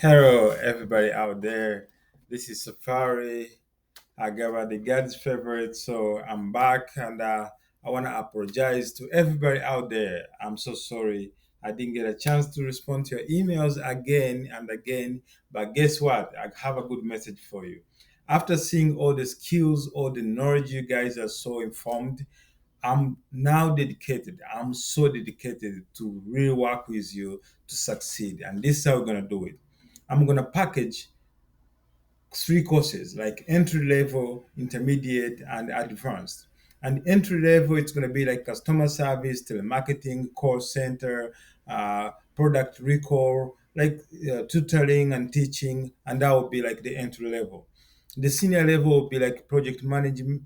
Hello, everybody out there. This is Safari, Agaba, the God's favorite. So I'm back and I want to apologize to everybody out there. I'm so sorry. I didn't get a chance to respond to your emails again and again. But guess what? I have a good message for you. After seeing all the skills, all the knowledge, you guys are so informed. I'm now dedicated. I'm so dedicated to really work with you to succeed. And this is how we're going to do it. I'm going to package three courses like entry level, intermediate, and advanced. And entry level, it's going to be like customer service, telemarketing, call center, product recall, like tutoring and teaching, and that would be like the entry level. The senior level will be like project management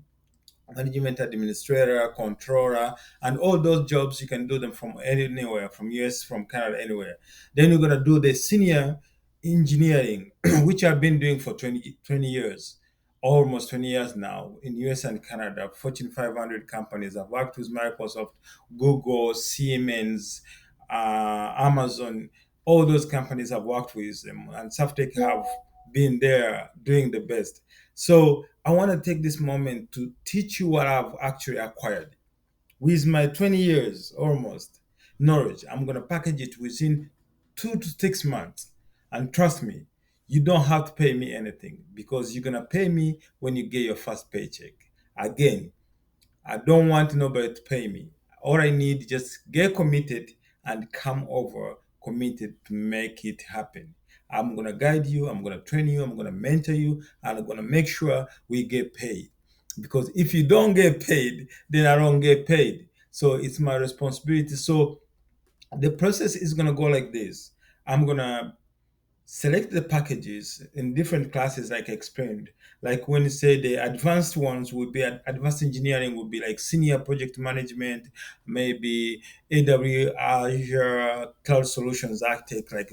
administrator, controller, and all those jobs you can do them from anywhere, from US, from Canada, anywhere. Then you're gonna do the senior engineering, which I've been doing for 20 years, almost 20 years now in US and Canada. Fortune 500 companies. I've worked with Microsoft, Google, Siemens, Amazon. All those companies I've worked with them, and Saftech have been there doing the best. So I want to take this moment to teach you what I've actually acquired with my 20 years almost knowledge. I'm going to package it within 2 to 6 months. And trust me, you don't have to pay me anything because you're going to pay me when you get your first paycheck. Again, I don't want nobody to pay me. All I need is just get committed and come over committed to make it happen. I'm gonna guide you, I'm gonna train you, I'm gonna mentor you, and I'm gonna make sure we get paid. Because if you don't get paid, then I don't get paid. So it's my responsibility. So the process is gonna go like this. I'm gonna select the packages in different classes like I explained. Like when you say the advanced ones would be advanced engineering would be like senior project management, maybe AW Azure Cloud Solutions Architect, like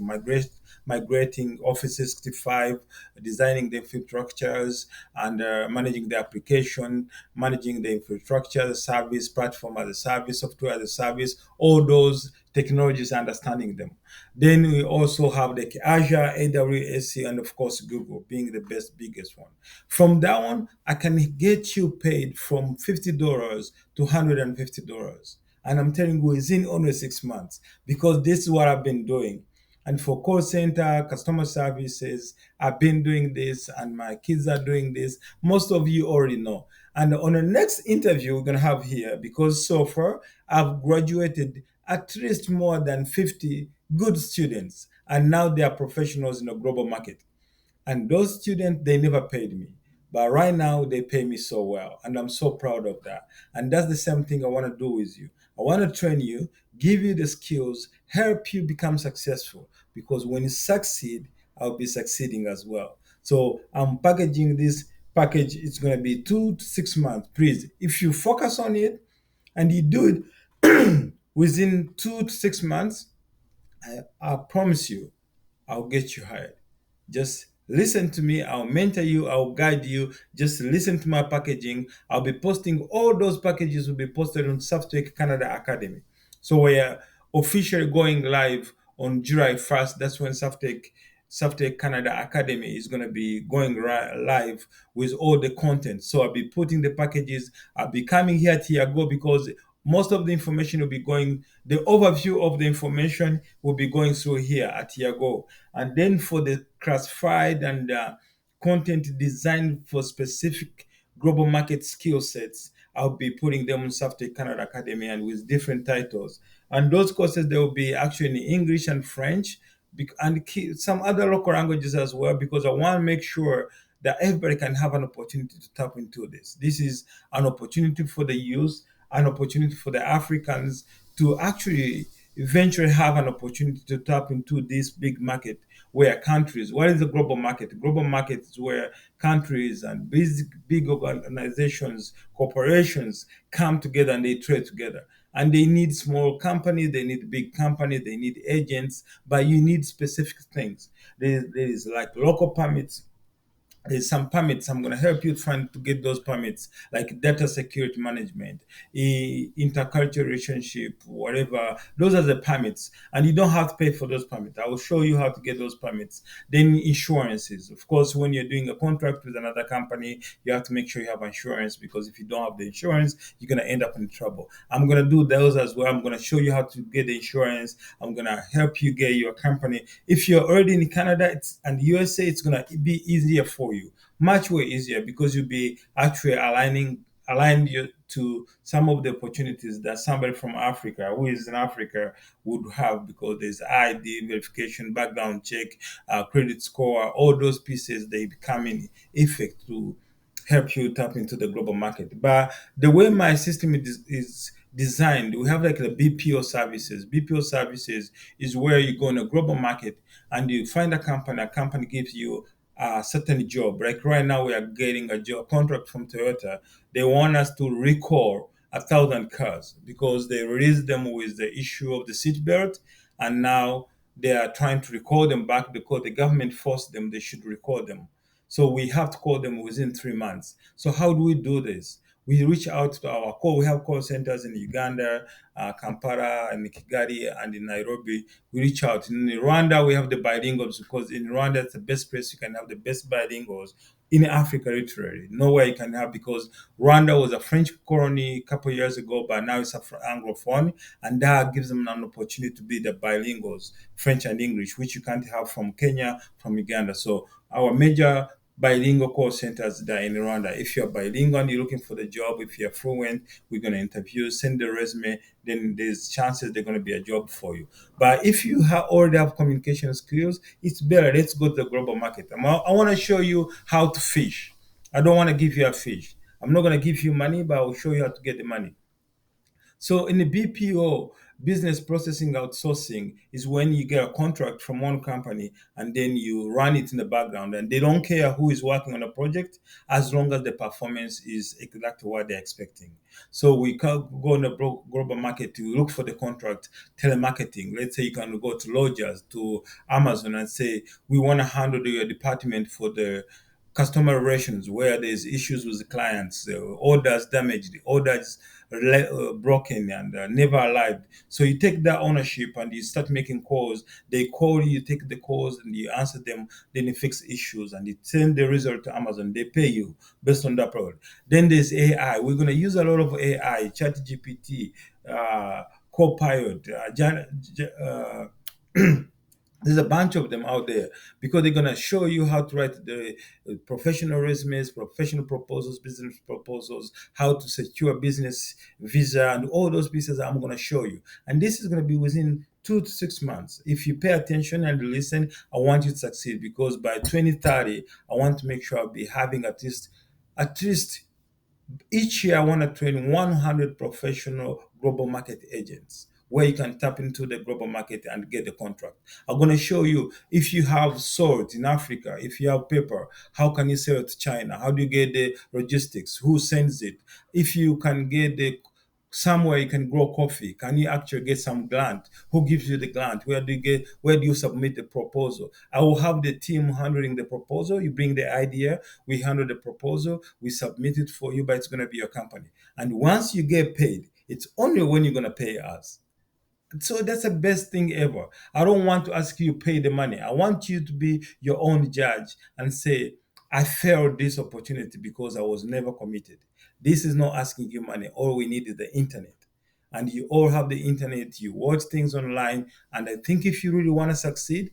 migrating Office 65, designing the infrastructures and managing the application, managing the infrastructure, the service, platform as a service, software as a service, all those technologies, understanding them. Then we also have the Azure, AWS, and of course Google being the best, biggest one. From that one, I can get you paid from $50 to $150. And I'm telling you, within only 6 months, because this is what I've been doing. And for call center, customer services, I've been doing this, and my kids are doing this. Most of you already know. And on the next interview we're gonna have here, because so far I've graduated at least more than 50 good students, and now they are professionals in a global market. And those students, they never paid me. But right now, they pay me so well. And I'm so proud of that. And that's the same thing I want to do with you. I want to train you, give you the skills, help you become successful. Because when you succeed, I'll be succeeding as well. So I'm packaging this package. It's going to be 2 to 6 months. Please, if you focus on it and you do it within 2 to 6 months, I promise you, I'll get you hired. Just listen to me. I'll mentor you. I'll guide you. Just listen to my packaging. I'll be posting all those packages will be posted on Saftech Canada Academy. So we're officially going live on July 1st. That's when Saftech Canada Academy is going to be going live with all the content. So I'll be putting the packages. I'll be coming here to Tiago because most of the information will be going, the overview of the information will be going through here at Tiago. And then for the classified and content designed for specific global market skill sets, I'll be putting them on Saftech Canada Academy and with different titles. And those courses, they will be actually in English and French and some other local languages as well, because I want to make sure that everybody can have an opportunity to tap into this. This is an opportunity for the youth, an opportunity for the Africans to actually eventually have an opportunity to tap into this big market where countries, what is the global market? The global market is where countries and big organizations, corporations come together and they trade together. And they need small companies, they need big companies, they need agents, but you need specific things. There is like local permits, there's some permits. I'm going to help you find to get those permits, like data security management, intercultural relationship, whatever. Those are the permits, and you don't have to pay for those permits. I will show you how to get those permits. Then insurances. Of course, when you're doing a contract with another company, you have to make sure you have insurance, because if you don't have the insurance, you're going to end up in trouble. I'm going to do those as well. I'm going to show you how to get the insurance. I'm going to help you get your company. If you're already in Canada and USA, it's going to be easier for you, much way easier, because you'll be actually aligned you to some of the opportunities that somebody from Africa who is in Africa would have, because there's ID verification, background check, credit score, all those pieces, they become in effect to help you tap into the global market. But the way my system is designed, we have like the BPO services. BPO services is where you go in a global market and you find a company gives you a certain job. Like right now, we are getting a job contract from Toyota. They want us to recall 1,000 cars because they released them with the issue of the seatbelt, and now they are trying to recall them back because the government forced them, they should record them. So we have to call them within 3 months. So how do we do this? We reach out to our call. We have call centers in Uganda, Kampala, and Kigali, and in Nairobi. We reach out. In Rwanda, we have the bilinguals, because in Rwanda, it's the best place you can have the best bilinguals in Africa, literally. Nowhere you can have, because Rwanda was a French colony a couple of years ago, but now it's a Anglophone, and that gives them an opportunity to be the bilinguals, French and English, which you can't have from Kenya, from Uganda. So our major bilingual call centers that are in Rwanda. If you're bilingual and you're looking for the job, if you're fluent, we're going to interview, send the resume, then there's chances there's going to be a job for you. But if you already have communication skills, it's better. Let's go to the global market. I want to show you how to fish. I don't want to give you a fish. I'm not going to give you money, but I'll show you how to get the money. So in the BPO, business processing outsourcing, is when you get a contract from one company and then you run it in the background, and they don't care who is working on the project as long as the performance is exactly what they're expecting. So we can go on the global market to look for the contract, telemarketing. Let's say you can go to Lodgers, to Amazon, and say, we want to handle your department for the customer relations, where there's issues with the clients, orders damaged, orders broken, and never arrived. So you take that ownership and you start making calls. They call you, you take the calls, and you answer them. Then you fix issues and you send the result to Amazon. They pay you based on that product. Then there's AI. We're going to use a lot of AI, ChatGPT, Copilot, there's a bunch of them out there, because they're going to show you how to write the professional resumes, professional proposals, business proposals, how to secure business visa, and all those pieces I'm going to show you. And this is going to be within 2 to 6 months. If you pay attention and listen, I want you to succeed, because by 2030, I want to make sure I'll be having at least each year, I want to train 100 professional global market agents, where you can tap into the global market and get the contract. I'm going to show you, if you have salt in Africa, if you have paper, how can you sell it to China? How do you get the logistics? Who sends it? If you can get the somewhere you can grow coffee, can you actually get some grant? Who gives you the grant? Where do you submit the proposal? I will have the team handling the proposal. You bring the idea, we handle the proposal, we submit it for you, but it's going to be your company. And once you get paid, it's only when you're going to pay us. So that's the best thing ever. I don't want to ask you to pay the money. I want you to be your own judge and say, I failed this opportunity because I was never committed. This is not asking you money. All we need is the internet. And you all have the internet, you watch things online. And I think if you really want to succeed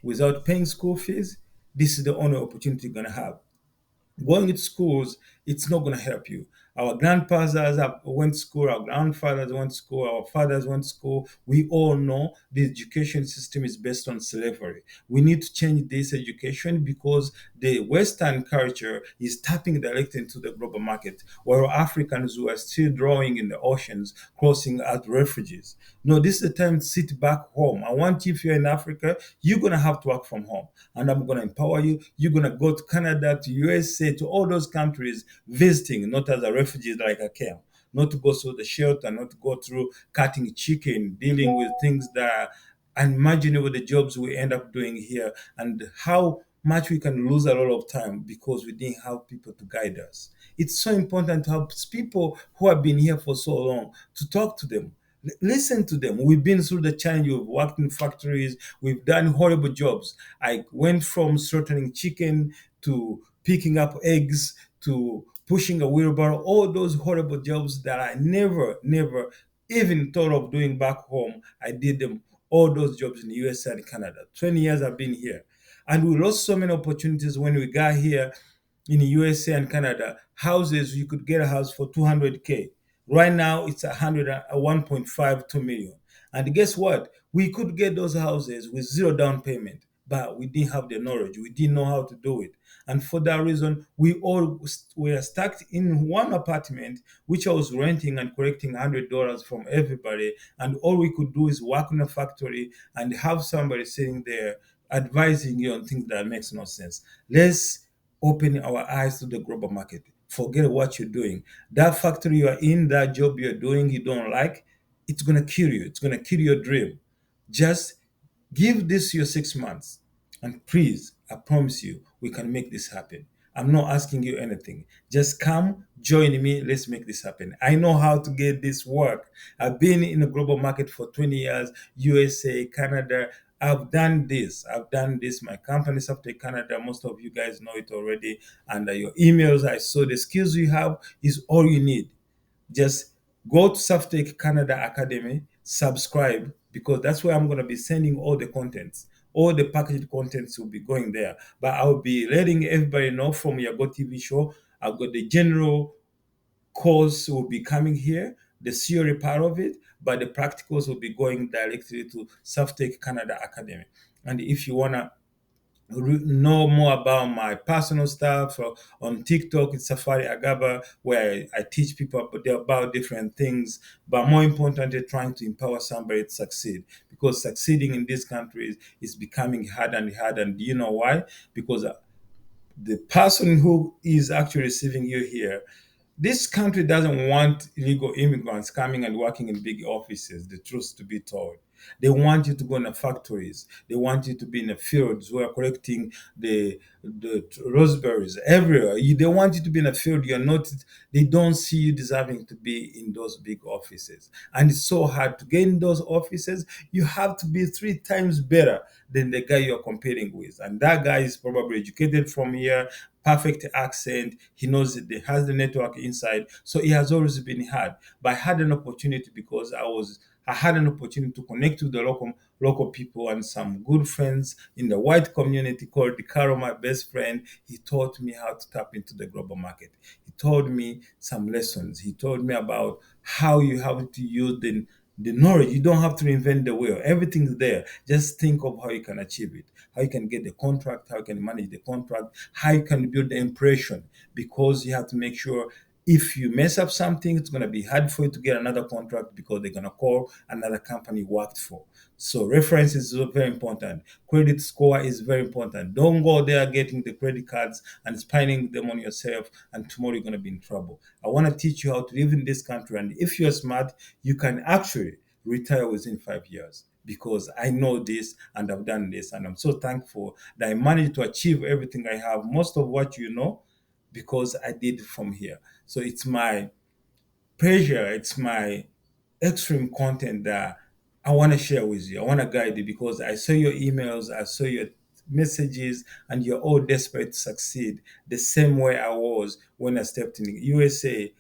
without paying school fees, this is the only opportunity you're going to have. Going to schools, it's not going to help you. Our grandfathers went to school, our grandfathers went to school, our fathers went to school. We all know the education system is based on slavery. We need to change this education, because the Western culture is tapping directly into the global market, while Africans who are still drawing in the oceans, crossing as refugees. No, this is the time to sit back home. I want you, if you're in Africa, you're going to have to work from home. And I'm going to empower you. You're going to go to Canada, to USA, to all those countries, visiting, not as a refugee like I came, not to go through the shelter, not to go through cutting chicken, dealing with things that are unimaginable, the jobs we end up doing here, and how much we can lose a lot of time because we didn't have people to guide us. It's so important to have people who have been here for so long to talk to them. Listen to them. We've been through the challenge. We've worked in factories. We've done horrible jobs. I went from slaughtering chicken to picking up eggs to pushing a wheelbarrow. All those horrible jobs that I never even thought of doing back home. I did them. All those jobs in the USA and Canada. 20 years I've been here. And we lost so many opportunities when we got here in the USA and Canada. Houses, you could get a house for 200K. Right now, it's 1.52 million. And guess what? We could get those houses with zero down payment, but we didn't have the knowledge. We didn't know how to do it. And for that reason, we all were stuck in one apartment, which I was renting and collecting $100 from everybody. And all we could do is work in a factory and have somebody sitting there advising you on things that makes no sense. Let's open our eyes to the global market. Forget what you're doing. That factory you are in, that job you're doing, you don't like, it's gonna kill you. It's gonna kill your dream. Just give this your 6 months, and please, I promise you, we can make this happen. I'm not asking you anything. Just come, join me. Let's make this happen. I know how to get this work. I've been in the global market for 20 years, USA, Canada. I've done this. I've done this. My company, Saftech Canada, most of you guys know it already. And your emails, I saw the skills you have is all you need. Just go to Saftech Canada Academy, subscribe, because that's where I'm going to be sending all the contents. All the packaged contents will be going there. But I'll be letting everybody know from your Go TV show. I've got the general course will be coming here, the theory part of it, but the practicals will be going directly to Saftech Canada Academy. And if you want to know more about my personal stuff on TikTok, it's Safari Agaba, where I teach people about different things, but more importantly, trying to empower somebody to succeed. Because succeeding in this country is becoming harder and harder. And do you know why? Because the person who is actually receiving you here, this country doesn't want illegal immigrants coming and working in big offices, the truth to be told. They want you to go in the factories. They want you to be in the fields where collecting the raspberries everywhere. They want you to be in a field. You're not. They don't see you deserving to be in those big offices, and it's so hard to get in those offices. You have to be 3 times better than the guy you're competing with, and that guy is probably educated from here, perfect accent. He knows it. He has the network inside, so it has always been hard. But I had an opportunity because I had an opportunity to connect with the local people and some good friends in the white community called Caro, my best friend. He taught me how to tap into the global market. He told me some lessons. He told me about how you have to use the knowledge. You don't have to reinvent the wheel. Everything's there. Just think of how you can achieve it, how you can get the contract, how you can manage the contract, how you can build the impression, because you have to make sure if you mess up something, it's going to be hard for you to get another contract because they're going to call another company you worked for. So reference is very important. Credit score is very important. Don't go there getting the credit cards and spending them on yourself, and tomorrow you're going to be in trouble. I want to teach you how to live in this country, and if you're smart, you can actually retire within 5 years, because I know this and I've done this, and I'm so thankful that I managed to achieve everything I have. Most of what you know, because I did from here. So it's my pleasure, it's my extreme content that I want to share with you. I want to guide you because I saw your emails, I saw your messages, and you're all desperate to succeed the same way I was when I stepped in the USA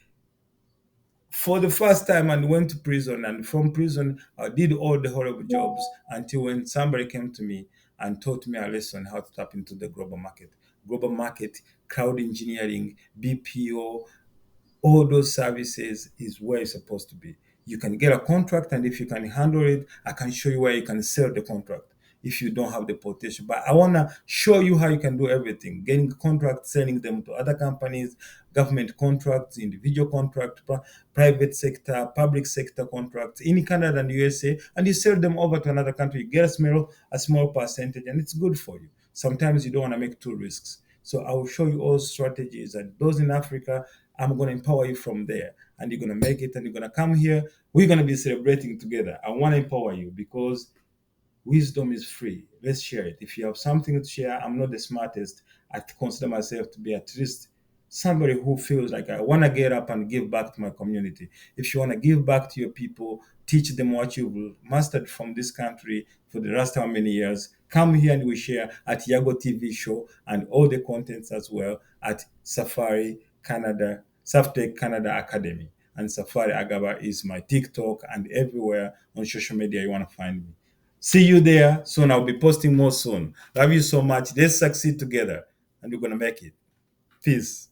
for the first time and went to prison. And from prison, I did all the horrible jobs until when somebody came to me and taught me a lesson how to tap into the global market. Global market, cloud engineering, BPO, all those services is where it's supposed to be. You can get a contract, and if you can handle it, I can show you where you can sell the contract if you don't have the potential. But I want to show you how you can do everything: getting contracts, selling them to other companies, government contracts, individual contract, private sector, public sector contracts in Canada and USA, and you sell them over to another country. You get a small percentage, and it's good for you. Sometimes you don't want to make two risks. So I will show you all strategies, and those in Africa, I'm going to empower you from there, and you're going to make it, and you're going to come here. We're going to be celebrating together. I want to empower you because Wisdom is free. Let's share it. If you have something to share, I'm not the smartest. I consider myself to be at least somebody who feels like I want to get up and give back to my community. If you want to give back to your people, teach them what you've mastered from this country for the last how many years, come here and we share at Yago TV show and all the contents as well at Safari Canada, Saftech Canada Academy. And Safari Agaba is my TikTok and everywhere on social media you want to find me. See you there soon. I'll be posting more soon. Love you so much. Let's succeed together and we're going to make it. Peace.